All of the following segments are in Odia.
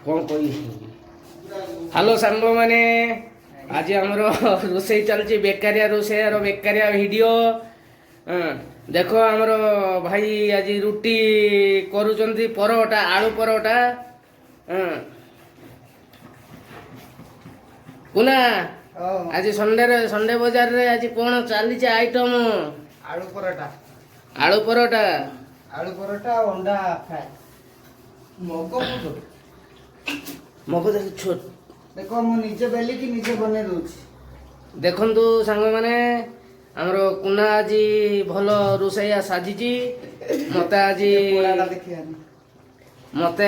କ'ଣ କହିବି। ହ୍ୟାଲୋ ସାଙ୍ଗମାନେ, ଆଜି ଆମର ରୋଷେଇ ଚାଲିଛି, ବେକାରିଆ ରୋଷେଇର ବେକାରିଆ ଭିଡ଼ିଓ। ଦେଖ ଆମର ଭାଇ ଆଜି ରୁଟି କରୁଛନ୍ତି, ପରଟା, ଆଳୁ ପରଟା। କୁନା ଆଜି ସଣ୍ଡେ ବଜାରରେ ଆଜି କ'ଣ ଚାଲିଛି ଆଇଟମ? ଆଳୁ ପରଟା। ଆଳୁ ପରଟା, ଆଳୁ ପରଟା ଆଉ ଅଣ୍ଡା ଫ୍ରାଏ। ମଗ ଛୋଟ ଦେଖ ମୁଁ ନିଜେ ବେଲିକି ନିଜେ ବନେଇ ଦଉଛି। ଦେଖନ୍ତୁ ସାଙ୍ଗମାନେ, ଆମର କୁନା ଆଜି ଭଲ ରୋଷେଇଆ ସାଜିଛି। ମତେ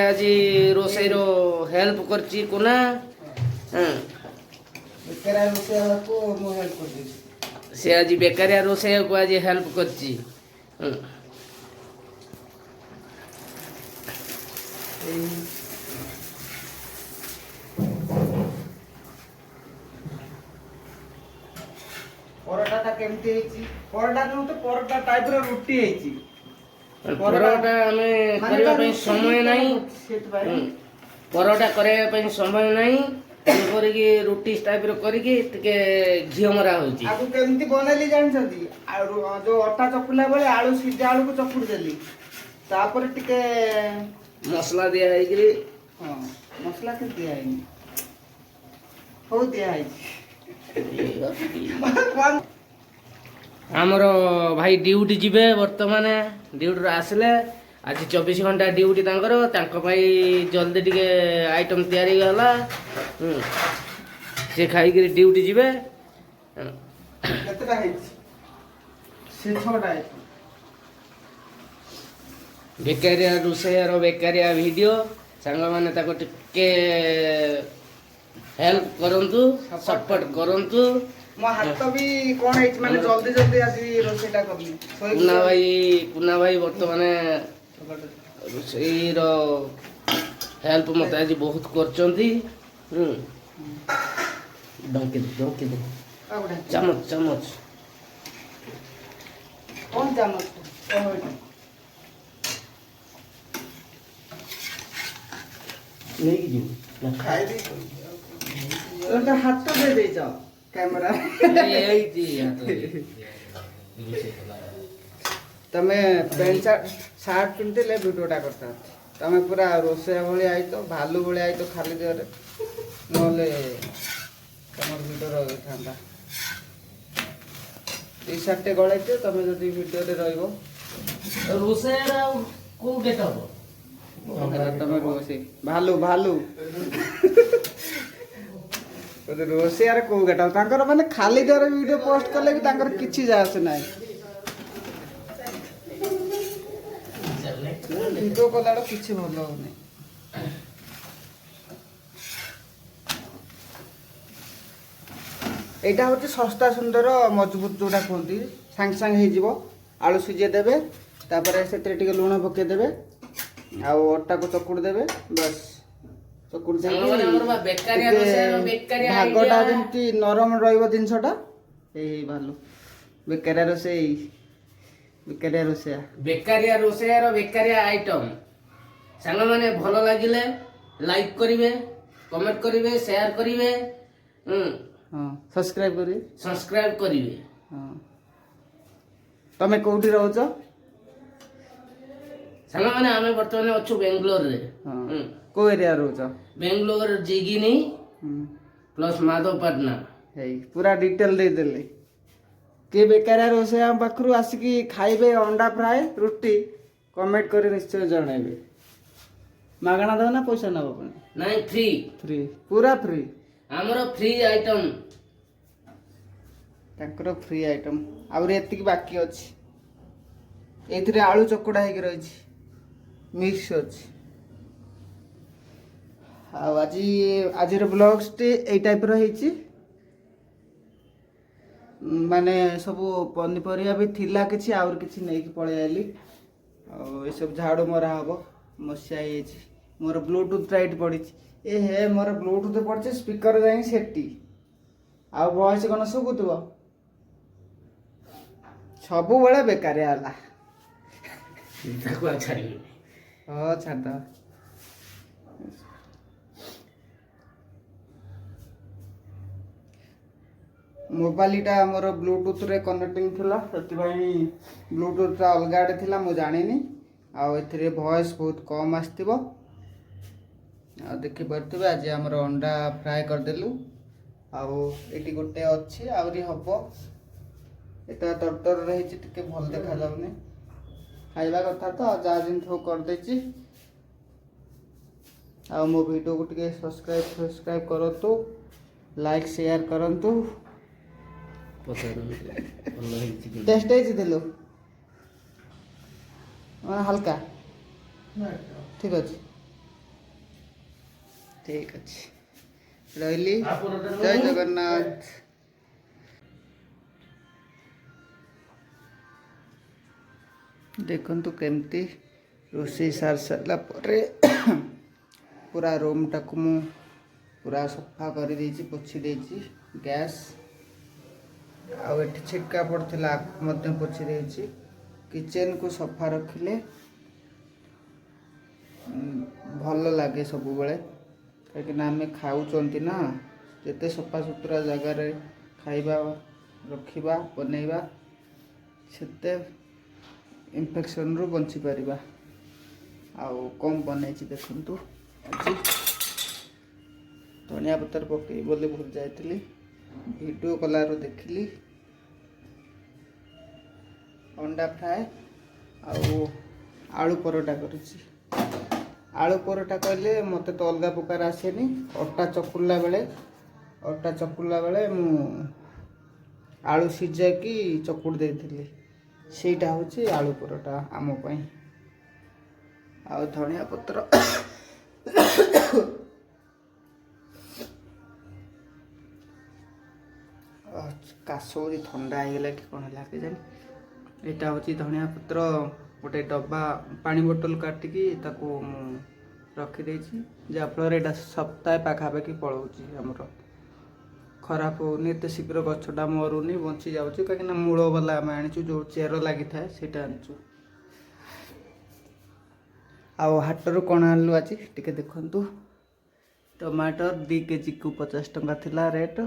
ଆଜି ରୋଷେଇର ହେଲ୍ପ କରିଛି କୁନା। ବେକାରିଆ ରୋଷେଇବାକୁ ମୁଁ ହେଲ୍ପ କରିଦେଇଛି। ସେ ଆଜି ବେକାରିଆ ରୋଷେଇଆକୁ ଆଜି ହେଲ୍ପ କରିଛି। ପରଟାଟା କେମିତି ହେଇଛି? ପରଟା ନୁହଁ ତ, ପରଟା ଟାଇପର ରୁଟି ହେଇଛି। ପରଟା ଆମେ କରିବା ପାଇଁ ସମୟ ନାହିଁ, ପରଟା କରିବା ପାଇଁ ସମୟ ନାହିଁ, କରିକି ରୁଟି ଟାଇପର କରିକି ଟିକେ ଘିଅ ମରା ହଉଛି। ଆକୁ କେମିତି ବନେଇଲି ଜାଣିଛନ୍ତି? ଯୋଉ ଅଟା ଚକୁଲା ବେଳେ ଆଳୁ ସିଝା ଆଳୁକୁ ଚକୁଡ଼ି ଦେଲି, ତାପରେ ଟିକେ ମସଲା ଦିଆ ହେଇକିରି। ହଁ, ମସଲା କିଛି ଦିଆ ହେଇନି। ହଉ ଦିଆ ହେଇଛି। ଆମର ଭାଇ ଡ୍ୟୁଟି ଯିବେ ବର୍ତ୍ତମାନ। ଡ୍ୟୁଟିରୁ ଆସିଲେ, ଆଜି 24 ଘଣ୍ଟା ଡ୍ୟୁଟି ତାଙ୍କର, ତାଙ୍କ ପାଇଁ ଜଲ୍ଦି ଟିକେ ଆଇଟମ୍ ତିଆରି ହେଲା। ସେ ଖାଇକିରି ଡ୍ୟୁଟି ଯିବେ। କେତେଟା ହେଇଛି? ସେ 6ଟା ହେଇଛି। ବେକାରିଆ ରୋଷେଇଆର ବେକାରିଆ ଭିଡ଼ିଓ। ସାଙ୍ଗମାନେ ତାକୁ ଟିକେ ହେଲ୍ପ କରନ୍ତୁ, ସପୋର୍ଟ କରନ୍ତୁ। ମୋ ହାତ ବି କ'ଣ ହେଇଛି, ମାନେ ଜଲ୍ଦି ଜଲ୍ଦି ଆଜି ରୋଷେଇଟା କଲି। କୁନା ଭାଇ ବର୍ତ୍ତମାନ ରୋଷେଇର ହେଲ୍ପ ମୋତେ ଆଜି ବହୁତ କରୁଛନ୍ତି। ଡଙ୍କି ଦେ ଚାମଚ ଚାମଚ। କ'ଣ ଚାମଚ? ନେଇକି ଯିବୁ ଖାଇବି। ହାତ ଦେଇ ଦେଇଛ କ୍ୟାମେରା। ତମେ ପ୍ୟାଣ୍ଟ ସାର୍ଟ ପିନ୍ଧିଲେ ଭିଡ଼ିଓଟା କରିଥାନ୍ତ। ତମେ ପୁରା ରୋଷେଇଆ ଭଳିଆ ଆଇତ, ଭାଲୁ ଭଳିଆ ଆଇତ ଖାଲି ଦେହରେ, ନହେଲେ ତମର ଭିଡ଼ିଓ ରହିଥାନ୍ତା। ଟି ସାର୍ଟଟେ ଗଳେଇଦିଅ ତମେ ଯଦି ଭିଡ଼ିଓରେ ରହିବ। ରୋଷେଇଆର କୋଉ ଗେଟଅପ? ତମେ ରୋଷେଇ ଭାଲୁ ଭାଲୁ ରୋଷେଇଆରେ କୋଉ ଗେଟଅପ? ତାଙ୍କର ମାନେ ଖାଲି ଦେହରେ ଭିଡ଼ିଓ ପୋଷ୍ଟ କଲେ ବି ତାଙ୍କର କିଛି ଯାଏ ଆସେ ନାହିଁ। ଭିଡ଼ିଓ କଲାବେଳେ କିଛି ଭଲ ହଉନି। ଏଇଟା ହଉଛି ଶସ୍ତା ସୁନ୍ଦର ମଜବୁତ ଯୋଉଟା କୁହନ୍ତି, ସାଙ୍ଗେ ସାଙ୍ଗେ ହେଇଯିବ। ଆଳୁ ସିଝେଇ ଦେବେ, ତାପରେ ସେଥିରେ ଟିକେ ଲୁଣ ପକେଇ ଦେବେ, ଆଉ ଅଟାକୁ ଚକୁଡ଼ି ଦେବେ, ବାସ୍। ଚକୁଡ଼ି ଦେଇକି ଭାଗଟା ଯେମିତି ନରମ ରହିବ ଜିନିଷଟା। ଏଇ ଭାଲୁ ବେକାରିଆ ରୋଷେଇ, ବେକାରିଆ ରୋଷେଇଆ। ବେକାରିଆ ରୋଷେଇଆର ବେକାରିଆ ଆଇଟମ୍। ସାଙ୍ଗମାନେ ଭଲ ଲାଗିଲେ ଲାଇକ୍ କରିବେ, କମେଣ୍ଟ କରିବେ, ସେୟାର କରିବେ, ସବସ୍କ୍ରାଇବ କରିବେ। ହଁ। ତମେ କୋଉଠି ରହୁଛ? ସାଙ୍ଗମାନେ ଆମେ ବର୍ତ୍ତମାନ ଅଛୁ ବେଙ୍ଗଲୋରରେ। କୋଉ ଏରିଆ ରହୁଛ? ବେଙ୍ଗଲୋର ଜିଗିନି ପ୍ଲସ୍ ମାଧବପାଟନା। ହେଇ ପୁରା ଡିଟେଲ ଦେଇଦେଲେ। କିଏ ବେକାରିଆ ରୋଷେଇଆ ପାଖରୁ ଆସିକି ଖାଇବେ ଅଣ୍ଡା ଫ୍ରାଏ ରୁଟି, କମେଣ୍ଟ କରି ନିଶ୍ଚୟ ଜଣାଇବେ। ମାଗଣା ଦେବ ନା ପଇସା ନେବ? ନାଇଁ, ଫ୍ରି। ଫ୍ରି, ପୁରା ଫ୍ରି। ଆମର ଫ୍ରି ଆଇଟମ୍, ତାଙ୍କର ଫ୍ରି ଆଇଟମ୍। ଆହୁରି ଏତିକି ବାକି ଅଛି। ଏଇଥିରେ ଆଳୁ ଚକୁଡ଼ା ହେଇକି ରହିଛି, ମିକ୍ସ ଅଛି। ଆଉ ଆଜିର ବ୍ଲଗ୍ସଟି ଏଇ ଟାଇପ୍ର ହେଇଛି। ମାନେ ସବୁ ପନିପରିବା ବି ଥିଲା କିଛି, ଆହୁରି କିଛି ନେଇକି ପଳେଇ ଆଇଲି। ଆଉ ଏସବୁ ଝାଡ଼ୁ ମରା ହବ। ମଶା ହେଇଯାଇଛି। ମୋର ବ୍ଲୁଟୁଥଟା ଏଇଠି ପଡ଼ିଛି। ମୋର ବ୍ଲୁଟୁଥ ପଡ଼ିଛି, ସ୍ପିକର ଯାଇକି ସେଠି। ଆଉ ଭଏସ କ'ଣ ଶୁଭୁଥିବ? ସବୁବେଳେ ବେକାରିଆ ହେଲା। ତାକୁ ଆଉ ଛାଡ଼ିବିନି। ହଁ, ଛାଡ଼ିଦବା। ମୋବାଇଲଟା ଆମର ବ୍ଲୁଟୁଥରେ କନେକ୍ଟିଂ ଥିଲା, ସେଥିପାଇଁ ବ୍ଲୁଟୁଥଟା ଅଲଗା ଆଡ଼େ ଥିଲା, ମୁଁ ଜାଣିନି। ଆଉ ଏଥିରେ ଭଏସ୍ ବହୁତ କମ୍ ଆସିଥିବ। ଆଉ ଦେଖିପାରୁଥିବେ ଆଜି ଆମର ଅଣ୍ଡା ଫ୍ରାଏ କରିଦେଲୁ। ଆଉ ଏଠି ଗୋଟେ ଅଛି, ଆହୁରି ହବ। ଏଟା ତରତରରେ ହେଇଛି, ଟିକେ ଭଲ ଦେଖାଯାଉନି। ଖାଇବା କଥା ତ, ଯାହା ଯେମିତି ହଉ କରିଦେଇଛି। ଆଉ ମୋ ଭିଡ଼ିଓକୁ ଟିକେ ସବସ୍କ୍ରାଇବ୍ କରନ୍ତୁ, ଲାଇକ୍ ସେୟାର କରନ୍ତୁ। ଟେଷ୍ଟ ହେଇଛି ଦେଲୁ ହାଲକା ଠିକ୍ ଅଛି, ଠିକ୍ ଅଛି, ରହିଲି। ଜୟ ଜଗନ୍ନାଥ। ଦେଖନ୍ତୁ କେମିତି ରୋଷେଇ ସାରି ସାରିଲା ପରେ ପୁରା ରୁମ୍ଟାକୁ ମୁଁ ପୁରା ସଫା କରିଦେଇଛି, ପୋଛି ଦେଇଛି ଗ୍ୟାସ୍। ଆଉ ଏଠି ଛିଟକା ପଡ଼ିଥିଲା ମଧ୍ୟ ପୋଛି ଦେଇଛି। କିଚେନ୍କୁ ସଫା ରଖିଲେ ଭଲ ଲାଗେ ସବୁବେଳେ, କାହିଁକିନା ଆମେ ଖାଉଛନ୍ତି ନା। ଯେତେ ସଫାସୁତୁରା ଜାଗାରେ ଖାଇବା ରଖିବା ବନେଇବା, ସେତେ ଇନଫେକ୍ସନ୍ରୁ ବଞ୍ଚିପାରିବା। ଆଉ କମ୍ ବନେଇଛି ଦେଖନ୍ତୁ। ଆଜି ଧନିଆ ପତ୍ର ପକେଇ ବୋଲି ଭୁଲି ଯାଇଥିଲି, ଭିଡ଼ିଓ କଲାରୁ ଦେଖିଲି। ଅଣ୍ଡା ଫ୍ରାଏ ଆଉ ଆଳୁ ପରଟା କରିଛି। ଆଳୁ ପରଟା କହିଲେ ମୋତେ ତ ଅଲଗା ପ୍ରକାର ଆସେନି। ଅଟା ଚକୁଡ଼ିଲା ବେଳେ ମୁଁ ଆଳୁ ସିଝାଇକି ଚକୁଡ଼ି ଦେଇଥିଲି, ସେଇଟା ହେଉଛି ଆଳୁ ପରଟା ଆମ ପାଇଁ। ଆଉ ଧନିଆ ପତ୍ର କାଶ ହେଉଛି, ଥଣ୍ଡା ହେଇଗଲା କି କ'ଣ ହେଲା କେଜାଣି। ଏଇଟା ହେଉଛି ଧନିଆ ପତ୍ର, ଗୋଟେ ଡବା ପାଣି ବୋଟଲ କାଟିକି ତାକୁ ମୁଁ ରଖିଦେଇଛି, ଯାହାଫଳରେ ଏଇଟା ସପ୍ତାହେ ପାଖାପାଖି ପଳାଉଛି ଆମର। ଖରାପ ହେଉନି ଏତେ ଶୀଘ୍ର, ଗଛଟା ମରୁନି, ବଞ୍ଚି ଯାଉଛି। କାହିଁକିନା ମୂଳ ବାଲା ଆମେ ଆଣିଛୁ, ଯେଉଁ ଚେର ଲାଗିଥାଏ ସେଇଟା ଆଣିଛୁ। ଆଉ ହାଟରୁ କ'ଣ ଆଣିଲୁ ଆଜି ଟିକେ ଦେଖନ୍ତୁ। ଟମାଟର 2 କେଜିକୁ 50 ଟଙ୍କା ଥିଲା ରେଟ୍।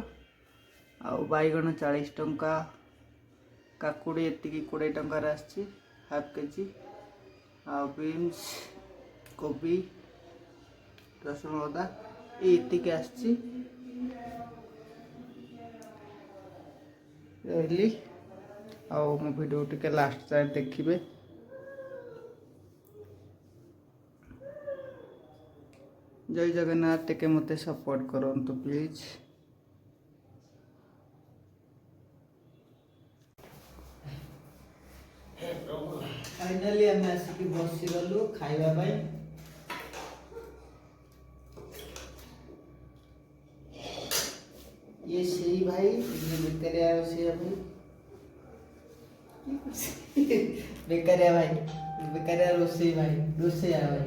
ଆଉ ବାଇଗଣ 40 ଟଙ୍କା। କାକୁଡ଼ି ଏତିକି 20 ଟଙ୍କାରେ ଆସିଛି, ହାଫ୍ କେଜି। ଆଉ ବିନ୍ସ, କୋବି, ରସୁଣ ଅଦା ଏତିକି ଆସିଛି। ରହିଲି। ଆଉ ମୋ ଭିଡ଼ିଓ ଟିକେ ଲାଷ୍ଟ ଯାଏଁ ଦେଖିବେ। ଜୟ ଜଗନ୍ନାଥ। ଟିକେ ମୋତେ ସପୋର୍ଟ କରନ୍ତୁ ପ୍ଲିଜ୍। ଫାଇନାଲି ଆମେ ଆସିକି ବସିଗଲୁ ଖାଇବା ପାଇଁ। ये ସେଇ ଭାଇ, ବେକାରିଆ ରୋଷେଇଆ ଭାଇ, ବେକାରିଆ ଭାଇ, ବେକାରିଆ ରୋଷେଇ ଭାଇ, ରୋଷେଇଆ ଭାଇ।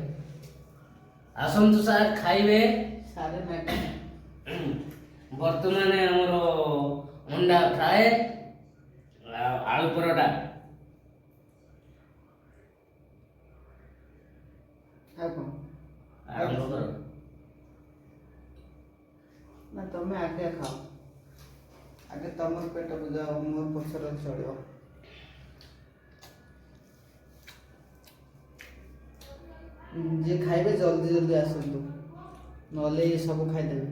ଆସନ୍ତୁ ସାର୍ ଖାଇବେ। ସାରେ ମ୍ୟାଡ଼ାମ ବର୍ତ୍ତମାନ ଆମର ଅଣ୍ଡା ଫ୍ରାଏ ଆଉ ଆଳୁ ପରଟା। ଆଉ କ'ଣ ଆରମ୍ଭ କର। ନା ତମେ ଆଗେ ଖାଅ, ଆଗେ ତମର ପେଟ ବୁଝାଅ, ମୋର ପଛରେ ଚଳିବ। ଯିଏ ଖାଇବେ ଜଲ୍ଦି ଜଲ୍ଦି ଆସନ୍ତୁ, ନହେଲେ ଏ ସବୁ ଖାଇଦେବେ।